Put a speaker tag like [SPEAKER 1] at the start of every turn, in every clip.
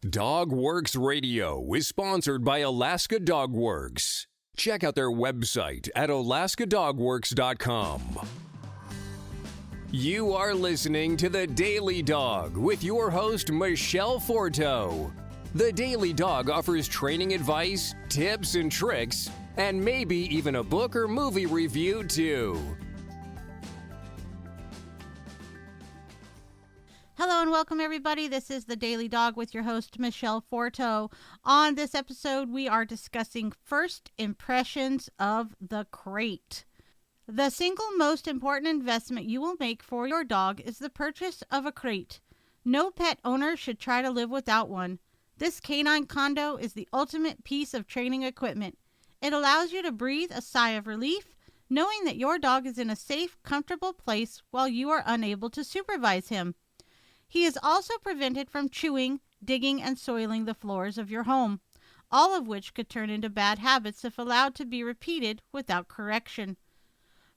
[SPEAKER 1] Dog Works Radio is sponsored by Alaska Dog Works. Check out their website at alaskadogworks.com. You are listening to The Daily Dog with your host, Michele Forto. The Daily Dog offers training advice, tips and tricks, and maybe even a book or movie review, too.
[SPEAKER 2] Hello and welcome, everybody. This is The Daily Dog with your host, Michele Forto. On this episode, we are discussing first impressions of the crate. The single most important investment you will make for your dog is the purchase of a crate. No pet owner should try to live without one. This canine condo is the ultimate piece of training equipment. It allows you to breathe a sigh of relief, knowing that your dog is in a safe, comfortable place while you are unable to supervise him. He is also prevented from chewing, digging, and soiling the floors of your home, all of which could turn into bad habits if allowed to be repeated without correction.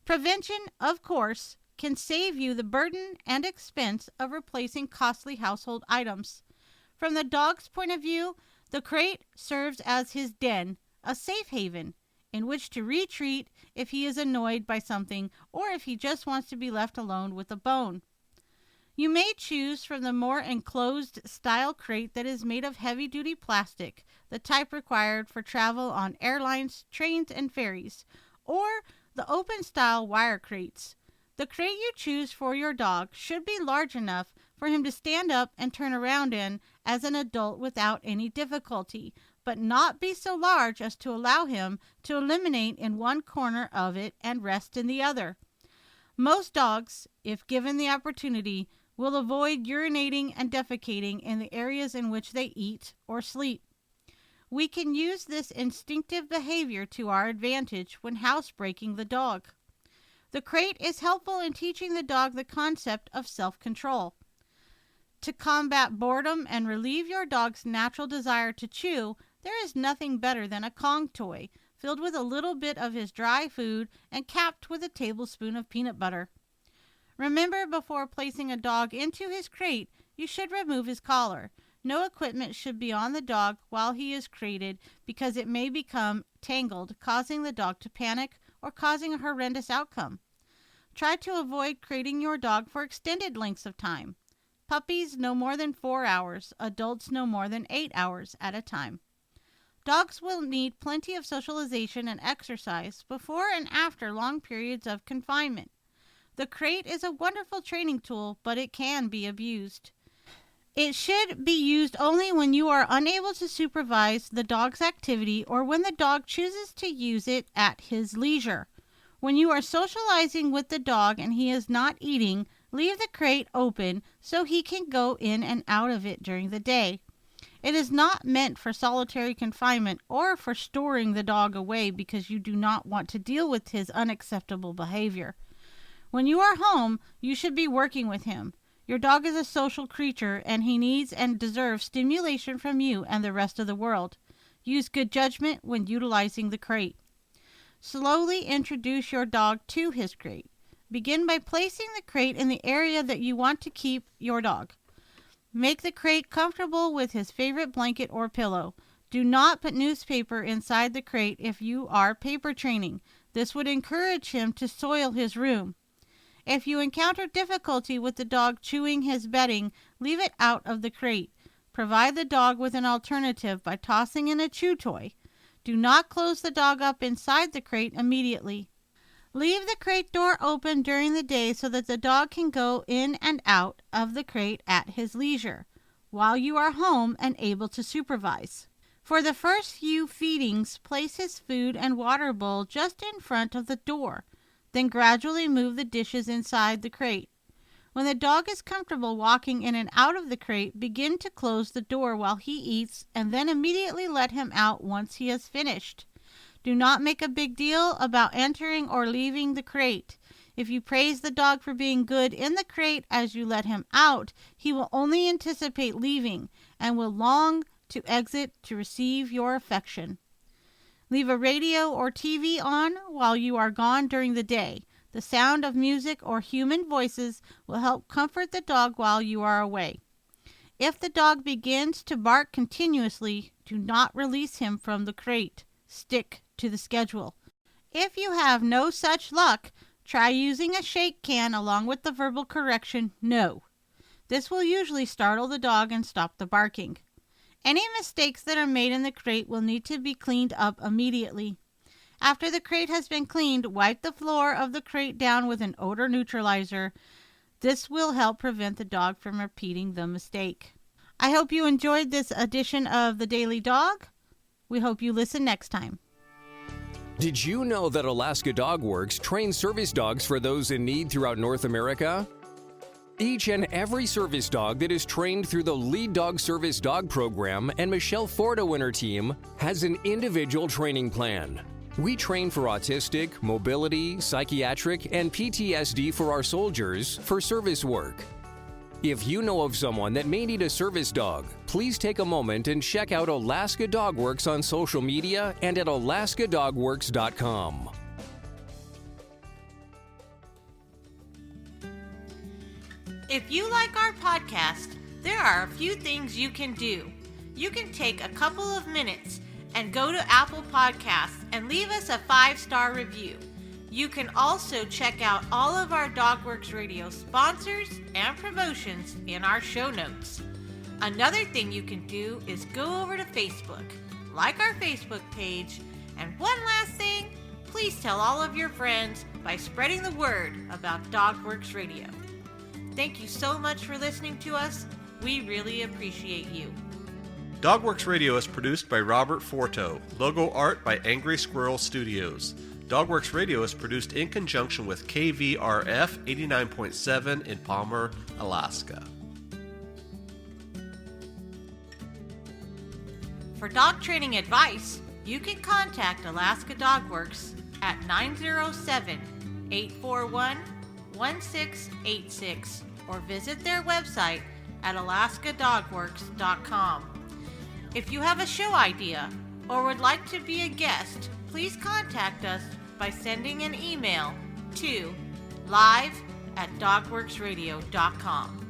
[SPEAKER 2] Prevention, of course, can save you the burden and expense of replacing costly household items. From the dog's point of view, the crate serves as his den, a safe haven, in which to retreat if he is annoyed by something or if he just wants to be left alone with a bone. You may choose from the more enclosed style crate that is made of heavy-duty plastic, the type required for travel on airlines, trains, and ferries, or the open-style wire crates. The crate you choose for your dog should be large enough for him to stand up and turn around in as an adult without any difficulty, but not be so large as to allow him to eliminate in one corner of it and rest in the other. Most dogs, if given the opportunity, will avoid urinating and defecating in the areas in which they eat or sleep. We can use this instinctive behavior to our advantage when housebreaking the dog. The crate is helpful in teaching the dog the concept of self-control. To combat boredom and relieve your dog's natural desire to chew, there is nothing better than a Kong toy, filled with a little bit of his dry food and capped with a tablespoon of peanut butter. Remember, before placing a dog into his crate, you should remove his collar. No equipment should be on the dog while he is crated because it may become tangled, causing the dog to panic or causing a horrendous outcome. Try to avoid crating your dog for extended lengths of time. Puppies no more than 4 hours, adults no more than 8 hours at a time. Dogs will need plenty of socialization and exercise before and after long periods of confinement. The crate is a wonderful training tool, but it can be abused. It should be used only when you are unable to supervise the dog's activity or when the dog chooses to use it at his leisure. When you are socializing with the dog and he is not eating, leave the crate open so he can go in and out of it during the day. It is not meant for solitary confinement or for storing the dog away because you do not want to deal with his unacceptable behavior. When you are home, you should be working with him. Your dog is a social creature, and he needs and deserves stimulation from you and the rest of the world. Use good judgment when utilizing the crate. Slowly introduce your dog to his crate. Begin by placing the crate in the area that you want to keep your dog. Make the crate comfortable with his favorite blanket or pillow. Do not put newspaper inside the crate if you are paper training. This would encourage him to soil his room. If you encounter difficulty with the dog chewing his bedding, leave it out of the crate. Provide the dog with an alternative by tossing in a chew toy. Do not close the dog up inside the crate immediately. Leave the crate door open during the day so that the dog can go in and out of the crate at his leisure, while you are home and able to supervise. For the first few feedings, place his food and water bowl just in front of the door. Then gradually move the dishes inside the crate. When the dog is comfortable walking in and out of the crate, begin to close the door while he eats and then immediately let him out once he has finished. Do not make a big deal about entering or leaving the crate. If you praise the dog for being good in the crate as you let him out, he will only anticipate leaving and will long to exit to receive your affection. Leave a radio or TV on while you are gone during the day. The sound of music or human voices will help comfort the dog while you are away. If the dog begins to bark continuously, do not release him from the crate. Stick to the schedule. If you have no such luck, try using a shake can along with the verbal correction, no. This will usually startle the dog and stop the barking. Any mistakes that are made in the crate will need to be cleaned up immediately. After the crate has been cleaned, wipe the floor of the crate down with an odor neutralizer. This will help prevent the dog from repeating the mistake. I hope you enjoyed this edition of The Daily Dog. We hope you listen next time.
[SPEAKER 1] Did you know that Alaska Dog Works trains service dogs for those in need throughout North America? Each and every service dog that is trained through the Lead Dog Service Dog Program and Michele Forto and her team has an individual training plan. We train for autistic, mobility, psychiatric, and PTSD for our soldiers for service work. If you know of someone that may need a service dog, please take a moment and check out Alaska Dog Works on social media and at alaskadogworks.com.
[SPEAKER 2] If you like our podcast, there are a few things you can do. You can take a couple of minutes and go to Apple Podcasts and leave us a 5-star review. You can also check out all of our DogWorks Radio sponsors and promotions in our show notes. Another thing you can do is go over to Facebook, like our Facebook page, and one last thing, please tell all of your friends by spreading the word about DogWorks Radio. Thank you so much for listening to us. We really appreciate you.
[SPEAKER 3] DogWorks Radio is produced by Robert Forto. Logo art by Angry Squirrel Studios. DogWorks Radio is produced in conjunction with KVRF 89.7 in Palmer, Alaska.
[SPEAKER 2] For dog training advice, you can contact Alaska Dogworks at 907-841-1686 or visit their website at alaskadogworks.com. If you have a show idea or would like to be a guest, please contact us by sending an email to live@dogworksradio.com.